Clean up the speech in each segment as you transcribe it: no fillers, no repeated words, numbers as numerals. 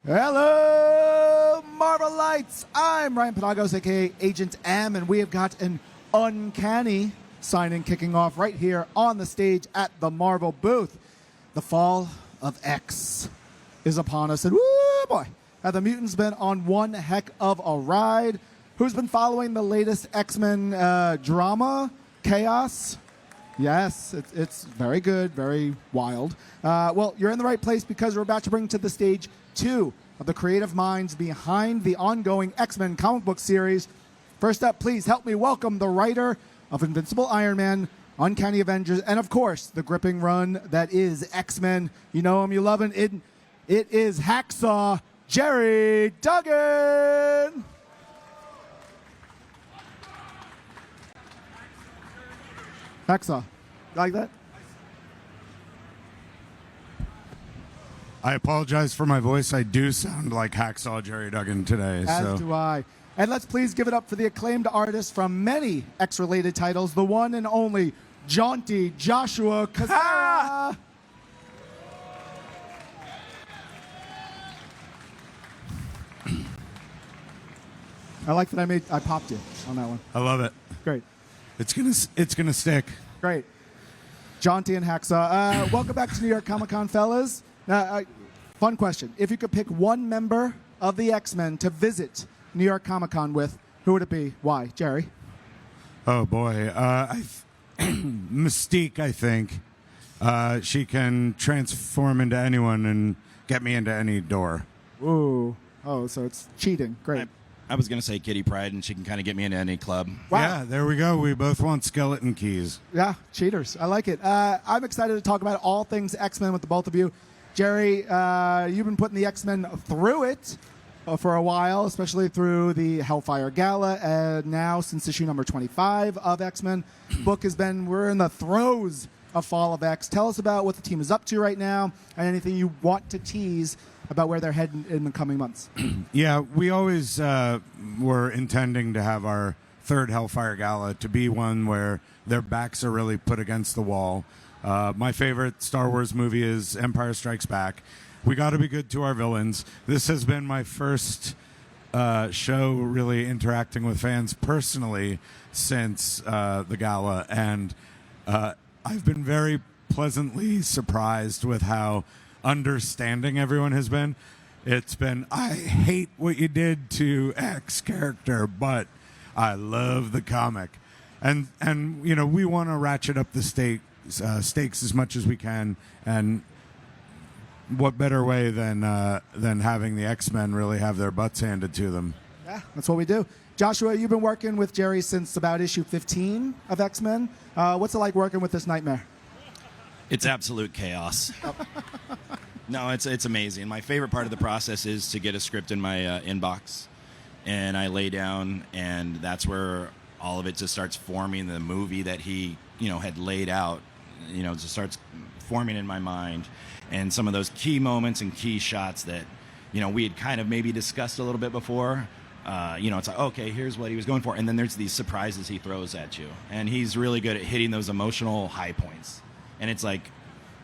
Hello, Marvelites! I'm Ryan Penagos, aka Agent M, and we have got an uncanny signing kicking off right here on the stage at the Marvel booth. The fall of X is upon us, and woo boy, have the mutants been on one heck of a ride. Who's been following the latest X-Men drama, Chaos? Yes, it's very good, very wild. Well, you're in the right place because we're about to bring to the stage two of the creative minds behind the ongoing X-Men comic book series. First up, please help me welcome the writer of Invincible Iron Man, Uncanny Avengers, and of course, the gripping run that is X-Men. You know him, you love him. It is Hacksaw Gerry Duggan. Hacksaw, like that? I apologize for my voice. I do sound like Hacksaw Gerry Duggan today. As do I. And let's please give it up for the acclaimed artist from many X-related titles, the one and only jaunty Joshua Cassara. I like that I popped you on that one. I love it. Great. It's gonna stick. Great. Jaunty and Hacksaw. Welcome back to New York Comic Con, fellas. Fun question. If you could pick one member of the X-Men to visit New York Comic Con with, who would it be? Why? Gerry? Oh, boy. Mystique, I think. She can transform into anyone and get me into any door. Ooh. Oh, so it's cheating. Great. I was going to say Kitty Pryde, and she can kind of get me into any club. Wow. Yeah, there we go. We both want skeleton keys. Yeah, cheaters. I like it. I'm excited to talk about all things X-Men with the both of you. Gerry, you've been putting the X-Men through it for a while, especially through the Hellfire Gala, and now since issue number 25 of X-Men. We're in the throes of Fall of X. Tell us about what the team is up to right now, and anything you want to tease about where they're heading in the coming months. Yeah, we always were intending to have our third Hellfire Gala to be one where their backs are really put against the wall. My favorite Star Wars movie is Empire Strikes Back. We got to be good to our villains. This has been my first show really interacting with fans personally since the gala, and I've been very pleasantly surprised with how understanding everyone has been. It's been, I hate what you did to X character, but I love the comic. And you know, we want to ratchet up the stakes as much as we can, and what better way than having the X-Men really have their butts handed to them. Yeah, that's what we do. Joshua, you've been working with Gerry since about issue 15 of X-Men. What's it like working with this nightmare? It's absolute chaos. No, it's amazing. My favorite part of the process is to get a script in my inbox, and I lay down, and that's where all of it just starts forming. The movie that he, had laid out, just starts forming in my mind, and some of those key moments and key shots that, we had kind of maybe discussed a little bit before. It's like, okay, here's what he was going for, and then there's these surprises he throws at you, and he's really good at hitting those emotional high points. And it's like,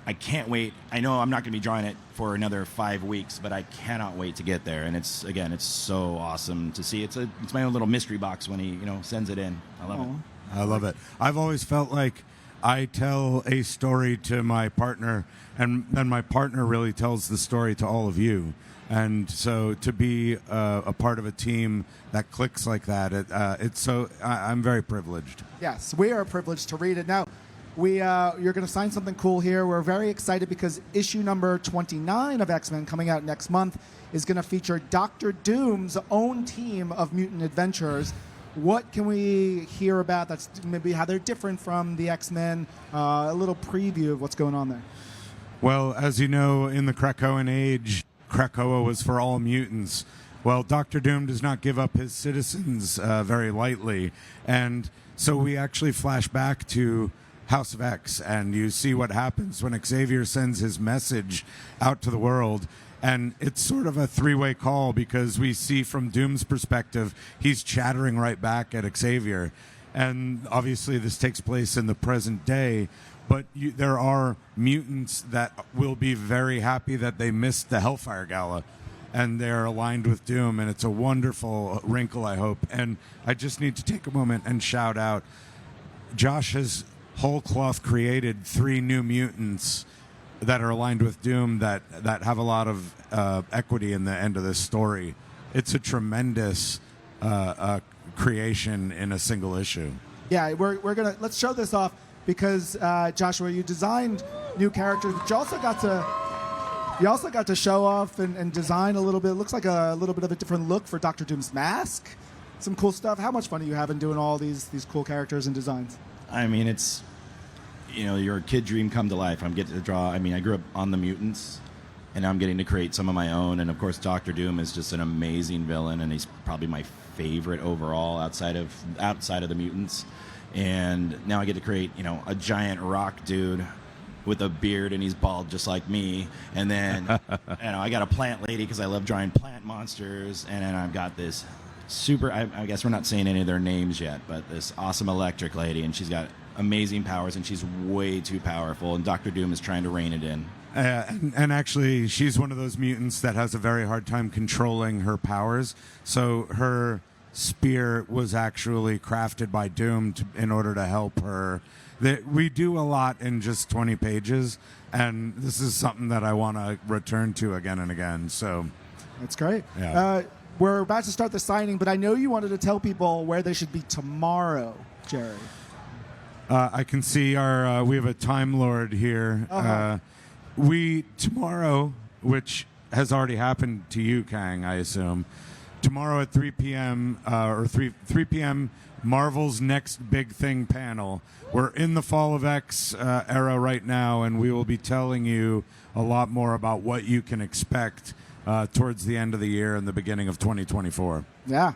I can't wait. I know I'm not going to be drawing it for another 5 weeks, but I cannot wait to get there. And it's so awesome to see. It's my own little mystery box when he, sends it in. I love it. I love it. I've always felt like I tell a story to my partner, and then my partner really tells the story to all of you. And so to be a part of a team that clicks like that, I'm very privileged. Yes, we are privileged to read it. Now, you're going to sign something cool here. We're very excited because issue number 29 of X-Men, coming out next month, is going to feature Dr. Doom's own team of mutant adventurers. What can we hear about that's maybe how they're different from the X-Men? A little preview of what's going on there. Well, as you know, in the Krakoan age, Krakoa was for all mutants. Well, Dr. Doom does not give up his citizens very lightly. And so we actually flash back to House of X, and you see what happens when Xavier sends his message out to the world. And it's sort of a three-way call, because we see from Doom's perspective, he's chattering right back at Xavier. And obviously this takes place in the present day, but there are mutants that will be very happy that they missed the Hellfire Gala. and they're aligned with Doom, and it's a wonderful wrinkle, I hope. And I just need to take a moment and shout out, Josh has whole cloth created 3 new mutants that are aligned with Doom that have a lot of equity in the end of this story. It's a tremendous creation in a single issue. Yeah, let's show this off because Joshua, you designed new characters, but you also got to show off and design a little bit. It looks like a little bit of a different look for Dr. Doom's mask. Some cool stuff. How much fun are you having doing all these cool characters and designs? I mean, it's, your kid dream come to life. I'm getting to draw. I mean, I grew up on the mutants, and I'm getting to create some of my own. And of course, Dr. Doom is just an amazing villain, and he's probably my favorite overall outside of the mutants. And now I get to create, a giant rock dude with a beard, and he's bald just like me. And then, I got a plant lady because I love drawing plant monsters. And then I've got this super, I guess we're not saying any of their names yet, but this awesome electric lady, and she's got amazing powers, and she's way too powerful, and Dr. Doom is trying to rein it in. And actually, she's one of those mutants that has a very hard time controlling her powers. So her spear was actually crafted by Doom in order to help her. We do a lot in just 20 pages, and this is something that I want to return to again and again. So that's great. Yeah. We're about to start the signing, but I know you wanted to tell people where they should be tomorrow, Gerry. I can see we have a Time Lord here. Uh-huh. Tomorrow, which has already happened to you, Kang, I assume, tomorrow at 3 p.m. or 3 p.m., Marvel's Next Big Thing panel. We're in the Fall of X era right now, and we will be telling you a lot more about what you can expect towards the end of the year and the beginning of 2024. Yeah.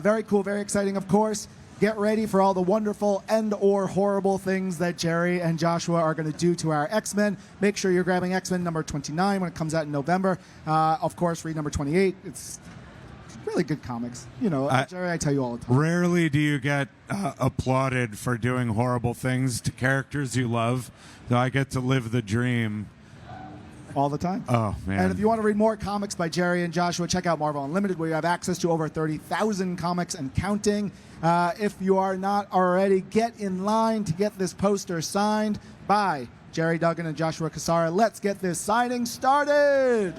Very cool, very exciting, of course. Get ready for all the wonderful and/or horrible things that Gerry and Joshua are going to do to our X-Men. Make sure you're grabbing X-Men number 29 when it comes out in November. Of course, read number 28. It's really good comics. Gerry, I tell you all the time. Rarely do you get applauded for doing horrible things to characters you love. So I get to live the dream. All the time. Oh, man. And if you want to read more comics by Gerry and Joshua, check out Marvel Unlimited, where you have access to over 30,000 comics and counting. If you are not already, get in line to get this poster signed by Gerry Duggan and Joshua Cassara. Let's get this signing started.